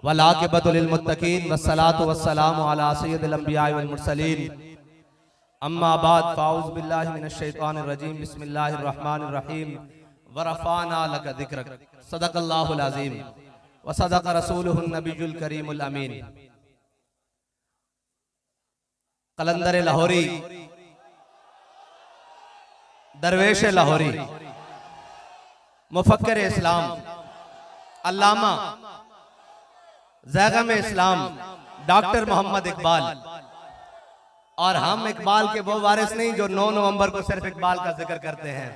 वलाक़िबतुल लिल-मुत्तक़ीन वस्सलातु वस्सलामु अला सय्यिदिल अंबिया'i वल मुरसलीन अम्मा बाद फ़ाऊज़ु बिल्लाहि मिनश शैतानिर रजीम बिस्मिल्लाहिर रहमानिर रहीम व रफ़अना लका ज़िक्रक सदक़ल्लाहुल अज़ीम व सदक़ रसूलुहुन नबियुल करीमुल अमीन। कलंदर लाहौरी, दरवेश लाहौरी, मुफक्किर इस्लाम, अल्लामा ज़ैग़म इस्लाम डॉक्टर मोहम्मद इकबाल। और हम इकबाल के वो वारिस नहीं जो 9 नवंबर को सिर्फ इकबाल का जिक्र करते हैं।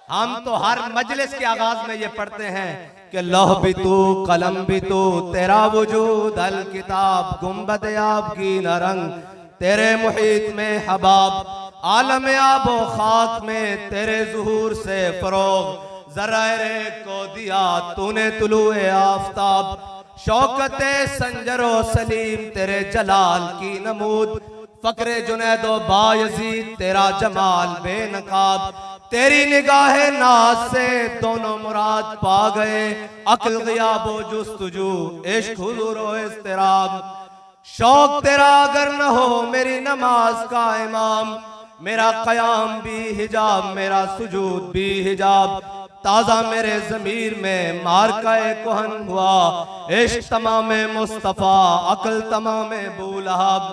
हम तो हर मजलिस के आगाज में ये पढ़ते हैं कि लौह भी तू कलम भी तू तेरा वजूद अल किताब गुंबद आब की न रंग तेरे मुहीत में हबाब आलम आबो खाक में तेरे ज़ुहूर से फरोग ज़राए को दिया तूने तुलुए आफ़ताब शौकते संजरो सलीम तेरे जलाल की नमूद फ़क्रे जुनैदो बायज़ीद तेरा जमाल बेनकाब तेरी निगाहे नाज से दोनों मुराद पा गए अक्ल ग़ियाबो जुस्तुजू इश्क हुज़ूरो इज़्तिराब शौक तेरा अगर न हो मेरी नमाज का इमाम मेरा क़याम भी हिजाब मेरा सुजूद भी हिजाब ताज़ा मेरे ज़मीर में मारका कुहन हुआ इश्क तमाम मुस्तफ़ा अक्ल तमाम बूलहब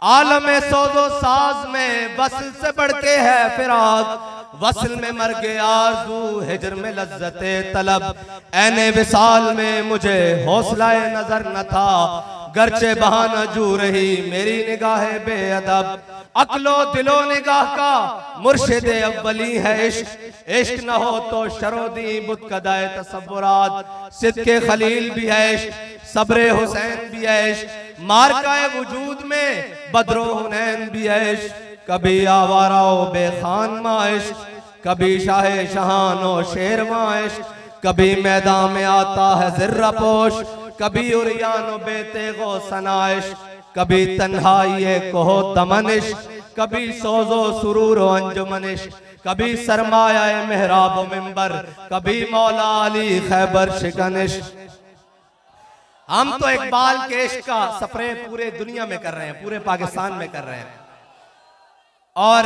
आलम सोजो साज में वसल से बढ़ के है फिराक वसल में मर गए आरज़ू हिजर में लज्जते तलब ऐने विसाल में मुझे हौसलाए नजर न था गर्चे बहाना जू रही मेरी निगाहे बेअदब अक्लो दिलो निगाह का मुर्शिद अव्वली है इश्क इश्क न हो तो शरोदी बुतकदाए तसव्वुरात सिद्के खलील भी है इश्क सब्रे हुसैन भी है इश्क मारकाए वजूद में बदरो हुनैन भी है इश्क कभी आवाराओ बेखान माइश कभी शाहे शहानो शेरवा इश्क कभी मैदान में आता है ज़र्रा पोश कभी उरियानो बेतेगो सनाइश कभी तन्हाई कोहो तमनिश कभी सोजो सुरूर अंजुमनिश कभी सरमाया मेहराब मिंबर कभी मौला अली खैबर शिकनिश। हम तो इकबाल के इश्क का सफरे पूरे दुनिया में कर रहे हैं, पूरे पाकिस्तान में कर रहे हैं। और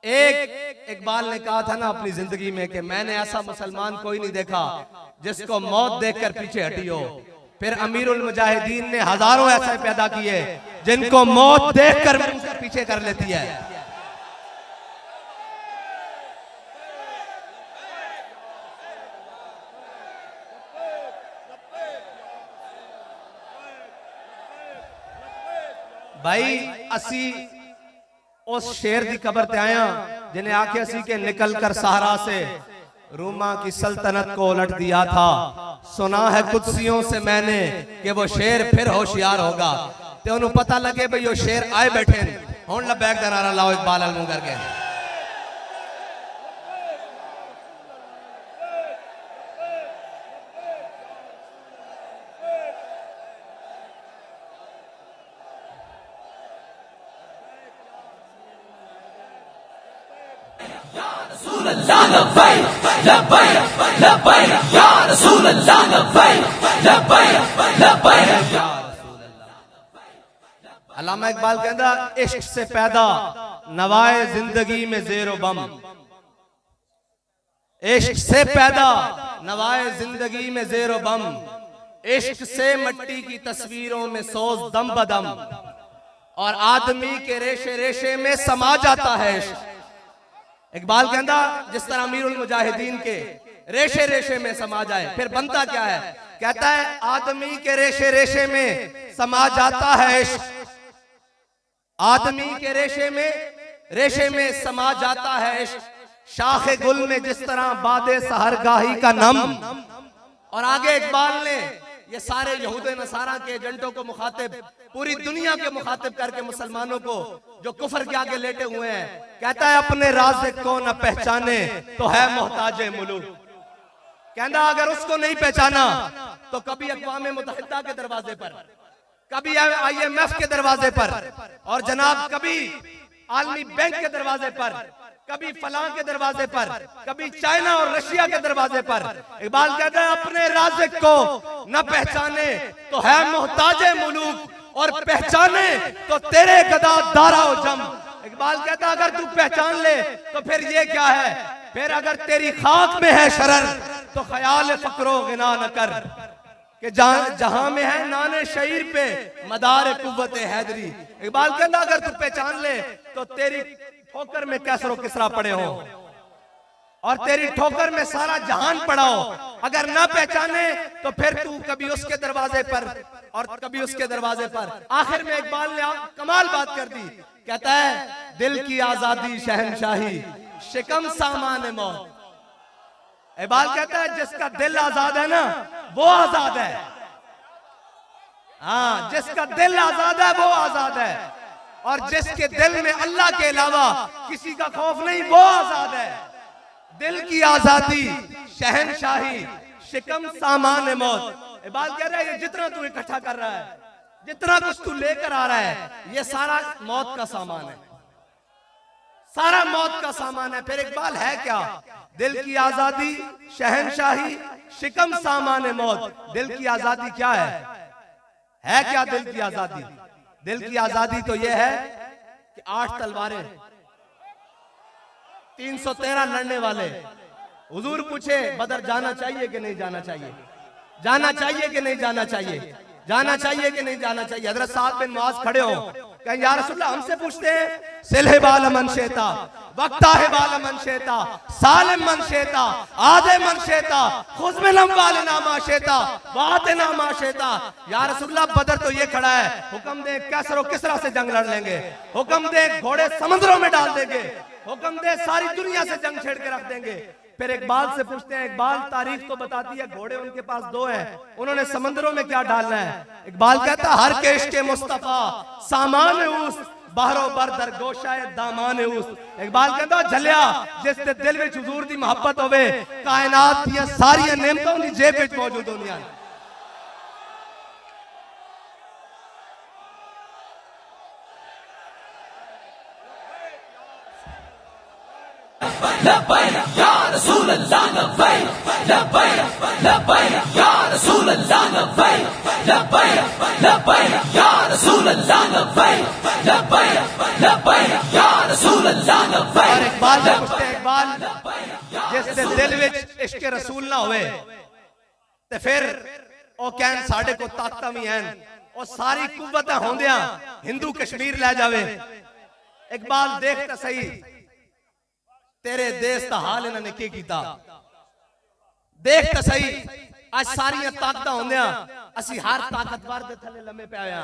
एक इकबाल ने कहा था ना अपनी जिंदगी में कि मैंने ऐसा मुसलमान कोई नहीं देखा जिसको मौत देखकर पीछे हटी हो। फिर अमीरुल मुजाहिदीन ने हजारों ऐसे पैदा किए जिनको मौत देखकर पीछे कर लेती है। भाई असी उस शेर की कबर ते आया जिन्हें आके असी के निकल कर सहारा से रूमा की सल्तनत को उलट दिया था। सुना है कुदसियों से मैंने कि वो शेर फिर होशियार होगा। ते उन्हें पता लगे भाई वो शेर आए बैठे हुन लबैक दा नारा लाओ इकबाल अलमू करके। अल्लामा इकबाल कहता इश्क से पैदा नवाए जिंदगी में ज़ेरो बम इश्क से पैदा नवाए जिंदगी में ज़ेरो बम इश्क से मिट्टी की तस्वीरों में सोज दम बदम और आदमी के रेशे रेशे में समा जाता है इश्क। इकबाल कहता जिस तरह अमीरुल मुजाहिदीन के रेशे रेशे में समा जाए फिर बनता क्या है। कहता है आदमी के रेशे रेशे में समा जाता है इश्क आदमी के रेशे में समा जाता है इश्क शाखे गुल में जिस तरह बादे सहरगाही का नम। और आगे इकबाल ने ये सारे यहूद नसारा के एजेंटों को मुखातिब पूरी दुनिया के मुखातिब करके मुसलमानों को जो कुफर के आगे लेटे हुए हैं कहता है अपने राज़ को न पहचाने तो है मोहताजे मुलूक। कहता अगर उसको नहीं पहचाना तो कभी अक़वाम मुत्तहिदा के दरवाजे पर कभी IMF के दरवाजे पर और जनाब कभी आलमी बैंक के दरवाजे पर कभी फलां के दरवाजे पर कभी चाइना और रशिया के दरवाजे पर। इकबाल कहता है अपने राज़िक को न पहचाने तो है मोहताजे मुलूक और पहचाने तो तेरे गदा दारा जम। इकबाल कहता अगर तू पहचान ले तो फिर ये क्या है, फिर अगर तेरी खाक में है शरर तो ख्याल फकरो गिना न कर कि जहां में है नाने शहीर पे मदार कुव्वत हैदरी। इकबाल कहता अगर तू पहचान ले तो तेरी ठोकर में कैसरो किसरा पड़े हो और तेरी ठोकर में सारा जहान पड़ा हो। अगर ना पहचाने तो फिर तू कभी उसके दरवाजे पर और कभी उसके दरवाजे पर। आखिर में इकबाल ने कमाल बात कर दी, कहता है दिल की आजादी शहनशाही शिकम सामान मौत। इकबाल कहता है जिसका दिल आजाद है ना वो आजाद है। हाँ, जिसका दिल आजाद है वो आजाद है और जिसके दिल में अल्लाह के अलावा किसी का खौफ नहीं वो आजाद है। दिल की आजादी शहनशाही शिकम सामान मौत। इकबाल कह रहा है ये जितना तू इकट्ठा कर रहा है, जितना कुछ तू लेकर आ रहा है, ये सारा मौत का सामान है, सारा मौत का सामान है। फिर इकबाल है क्या? दिल की आजादी शहनशाही शिकम सामान मौत। दिल की आजादी क्या है क्या दिल की आजादी? दिल की आजादी तो यह है कि 8 तलवारें 313 लड़ने वाले। हुजूर पूछे बदर जाना चाहिए कि नहीं जाना चाहिए, जाना चाहिए कि नहीं जाना चाहिए, जाना चाहिए कि नहीं जाना चाहिए। हजरत साद बिन मुआज खड़े हो, कहें या रसूलल्लाह हमसे पूछते हैं सिलहे बाल मन शेता वक्ता है बाल मन शेता सालिम मन शेता आधे मन शेता खुजमिलम वाल नामा शेता बात नामा शेता। या रसूलल्लाह बदर तो ये खड़ा है, हुक्म दे कैसरो किसरा से जंग लड़ लेंगे, हुक्म दे घोड़े समुद्रों में डाल देंगे, हुक्म दे सारी दुनिया से जंग छेड़ के रख देंगे। फिर इकबाल से पूछते हैं, इकबाल तारीख तो बताती है घोड़े उनके पास 2 हैं, उन्होंने समंदरों में क्या डालना है? इकबाल कहता हर के इश्क़ मुस्तफा सामान उस बाहरों बर दर गोशाए दामान उस। इकबाल कहता झलिया जिस ते दिल विच हुजूर दी मोहब्बत होवे कायनात दी सारी नेमतां दी जेब विच मौजूद होंदियां। लब्बैक या रसूल अल्लाह लब्बैक लब्बैक लब्बैक या रसूल अल्लाह लब्बैक लब्बैक लब्बैक या रसूल अल्लाह लब्बैक लब्बैक लब्बैक या रसूल अल्लाह लब्बैक। और इकबाल से पूछते हैं, इकबाल जिससे दिल विच इश्क रसूल ना होवे ते फिर ओ कहन साडे को ताकतां भी हैं और सारी कुव्वतां होंदियां हिंदू कश्मीर ले जावे। इकबाल देख तो सही तेरे देश का हाल इन्होंने की कीता, देख तो सही आज सारियां ताकतां होंदियां असी हर ताकतवर दे थले लम्मे पे आया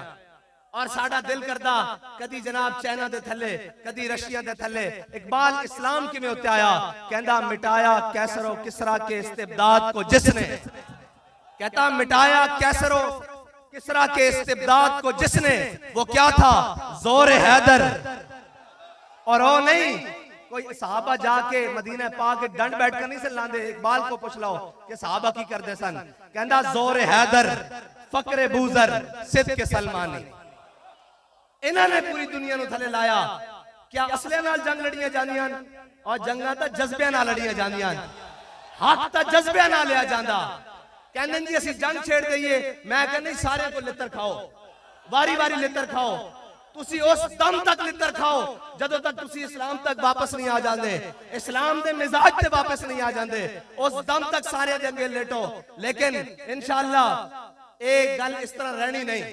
और साडा दिल करदा कदी जनाब चाइना दे थले कदी रशिया दे थले। इकबाल इस्लाम किवें उत्ते आया? कहंदा मिटाया कैसरो किसरा के इस्तिबदाद को जिसने, कहता मिटाया कैसरो किसरा के इस्तिबदाद को जिसने, वो क्या था जोर हैदर। और वो नहीं कोई सहाबा जाके मदीना पाक के डंड बैठकर नहीं से लांदे। इकबाल को पूछ लो कि सहाबा की करदे सन, कहंदा जोर हैदर फकरे बूजर सिद्ध के सलमानी। इन्होंने पूरी दुनिया नु थले लाया। क्या असले नाल जंग लड़ियां जांदियां और जंगां तां जज्बे नाल लड़ियां जांदियां, हक तां जज्बे नाल लिया जांदा। कहंदे जी असीं जंग छेड़ दईए, मैं कहंदी सारे को लित्तर खाओ, वारी वारी लित्तर खाओ, तुसी उस दम तक लित्तर खाओ जदों तक तुसी इस्लाम तक वापस नहीं आ जाते, इस्लाम दे मिजाज ते वापस नहीं आ जाते, उस दम तक सारे दे अगे लेटो। लेकिन इंशाअल्लाह एक गल इस तरह रहनी नहीं,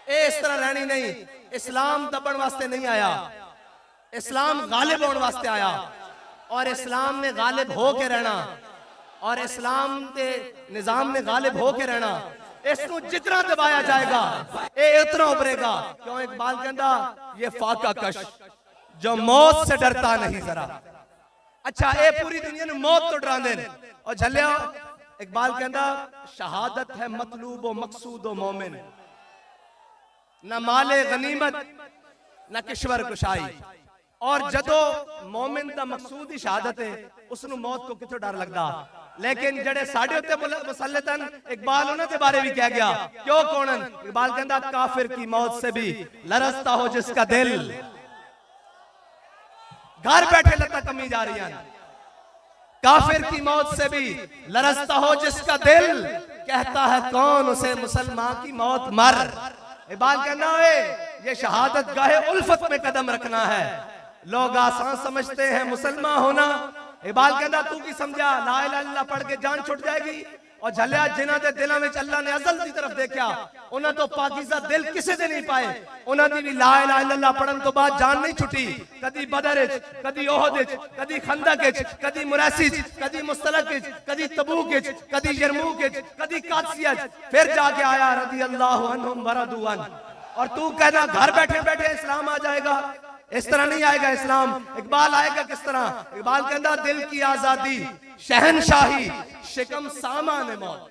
इस तरह रहनी नहीं। इस्लाम दबण वास्ते नहीं आया, इस्लाम गालिब होने वास्ते आया और इस्लाम ने गालिब हो के रहना और इस्लाम के निजाम ने गालिब हो के रहना। इसको जितना दबाया जाएगा ये उतना उभरेगा। क्यों? इकबाल कहता ये फाका कश जो मौत से डरता नहीं जरा। अच्छा ये पूरी दुनिया में मौत तो डरा दे और झलिया। इकबाल कहता शहादत है मतलूब व मकसूद व मोमिन, न माले गनीमत न किश्वर कुशाई। और जदों मोमिन का मकसूद ही शहादत है उसनु मौत को कितों डर लगता। लेकिन जड़े साढ़े उत्ते मुसल्लतन इकबाल उन्हां दे बारे भी कह गया। क्यों कौनन? इकबाल कहता काफिर की मौत से भी लरसता हो जिसका दिल, घर बैठे लता कमी जा रही है। काफिर की मौत से भी लरसता हो जिसका दिल, कहता है कौन उसे मुसलमान की मौत मर। इकबाल कहना है ये शहादत गाहे उल्फत में कदम रखना है। लोग आसान समझते हैं मुसलमान होना। इकबाल कहना तू की समझा ला इलाहा इल्लल्लाह पढ़ के जान छुट जाएगी। और झलिया जिन्हां दे दिलों में अल्लाह ने अज़ल की तरफ देखा उन्हां तो पाकीज़ा दिल किसी दे नहीं पाए। उन्हां दी भी ला इलाहा इल्लल्लाह पढ़न तो बाद जान नहीं छुटी। कदी बदर विच, कदी ओहद विच, कदी खंदक विच, कदी मुरैसी विच, कदी मुस्तलक विच, कदी तबूक विच, कदी यरमूक विच, कदी कादसिया विच, फिर जाके आया रज़ी अल्लाहु अन्हुम व रदू अन। और तू कहना घर बैठे बैठे इस्लाम आ जाएगा। इस तरह नहीं आएगा इस्लाम। इकबाल आएगा किस तरह? इकबाल कहता दिल की आजादी शहनशाही शिकम सामान मौत।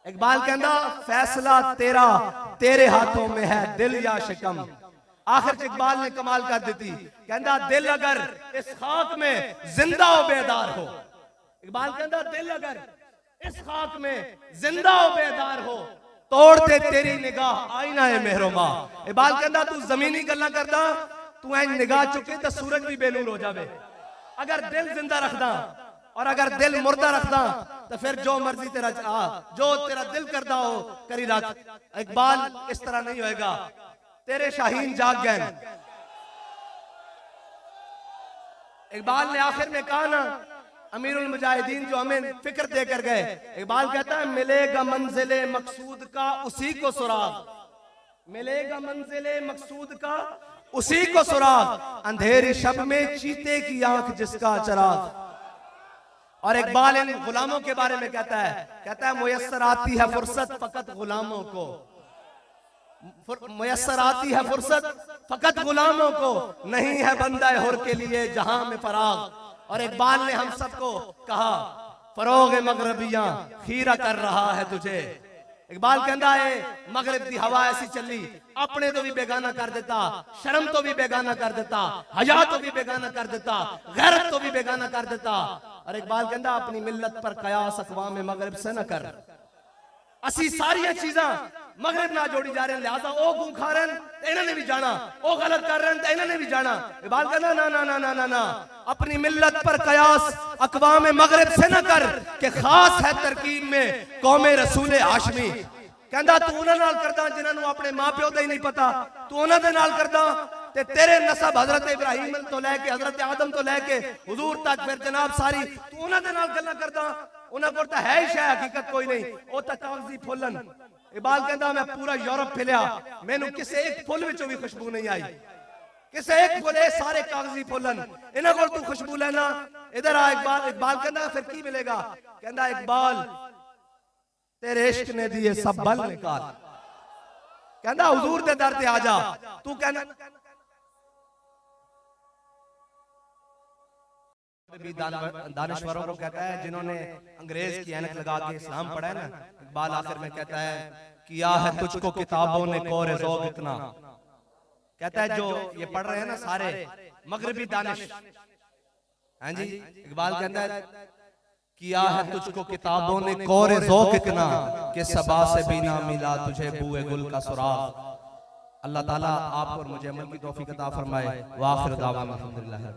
इकबाल कहता फैसला तेरा तेरे हाथों में है दिल या शिकम। आखिर इकबाल ने कमाल कर दी। कहता दिल अगर इस खाक में जिंदा व बेदार हो। इकबाल कहता दिल अगर इस खाक में जिंदा व बेदार हो तोड़ते तेरी निगाह आईना है मेहरमा। इकबाल कहता तू जमीनी गल्ला करदा तू ऐ निगाह चुके तो सूरज भी बेनूर हो जावे। अगर दिल जिंदा रखदा और अगर दिल मुर्दा रखदा तो फिर जो मर्जी तेरा जो तेरा दिल करदा हो करी रख। इकबाल इस तरह नहीं होएगा। तेरे शाहीन जाग गए। इकबाल ने आखिर में कहा ना अमीरुल मुजाहिदीन जो हमें फिक्र देकर गए। इकबाल कहता है मिलेगा मंजिले मकसूद का उसी को सुराग। मिलेगा मंजिले मकसूद का उसी को सुराग। अंधेरी शब में चीते की आंख जिसका चराग। और इकबाल इन गुलामों के बारे में कहता है मुयस्सर आती है फुर्सत फकत गुलामों को। मुयस्सर आती है फुर्सत फकत गुलामों को नहीं है बंदा हुर के लिए जहां में फराग। और इकबाल ने हम सबको कहा फरोग मगरबियां खीरा कर रहा है तुझे। इकबाल कहता है मगरिब की हवा ऐसी चली अपने तो भी बेगाना कर देता, शर्म तो भी बेगाना कर देता, हया तो भी बेगाना कर देता, गैरत तो भी बेगाना कर देता। और इकबाल कहता अपनी मिल्लत पर कयास अक़वाम मगरिब से न कर। असी सारिया चीजा मगरिब ना जोड़ी जा रहे हैं लिहाजा ओ गूं खा रहे हैं इन्होंने भी जाना, ओ गलत कर रहे हैं इन्होंने भी जाना। इकबाल कहता ना ना ना ना ना ना अपनी मिल्लत पर कयास अक़वाम मगरिब से न कर कि खास है तरकीब में कौमे रसूल हाशमी। कहता तू उन्हां नाल करदा जिन्हां अपने मां प्यो दा ही नहीं पता, तू उन्हां दे नाल करदा ते तेरे नसब हजरत इब्राहिम तो लैके हजरत आदम तो लैके हुजूर तक फिर जनाब सारी तू उन्हां दे नाल गल्लां करदा। उन्हां कोल तां है ही शै हकीकत कोई नहीं, ओ तां कागजी फुल्लन। इकबाल कहता मैं पूरा यूरोप फिलिया मैनू किसी एक फुल विचों भी खुशबू नहीं आई। किसी एक फुल सारे कागजी फुल्लन इन्हां कोल तू खुशबू लेना। इधर आ इकबाल। इकबाल कहता फिर की मिलेगा? कहता इकबाल तेरे इश्क ने दिए सब बल निकाल। कहता हुजूर दे दर ते आ जा। तू कहना भी दानिश्वरों को कहता है जिन्होंने अंग्रेज की ऐनक लगा के इस्लाम पढ़ा है ना। इकबाल आखिर में कहता है किया है तुझको किताबों ने कोरे ज़ौक़ इतना। कहता है जो ये पढ़ रहे हैं ना सारे मगरिबी दानिश। हाँ जी इकबाल कहता है किया है तुझको किताबों ने कोरे ज़ौक़ इतना कि सबा से भी ना मिला तुझे बूए गुल का सुराग। अल्लाह ताला आप और मुझे अमल की तौफीक अता फरमाए। व आखिर दावाना अल्हम्दुलिल्लाह।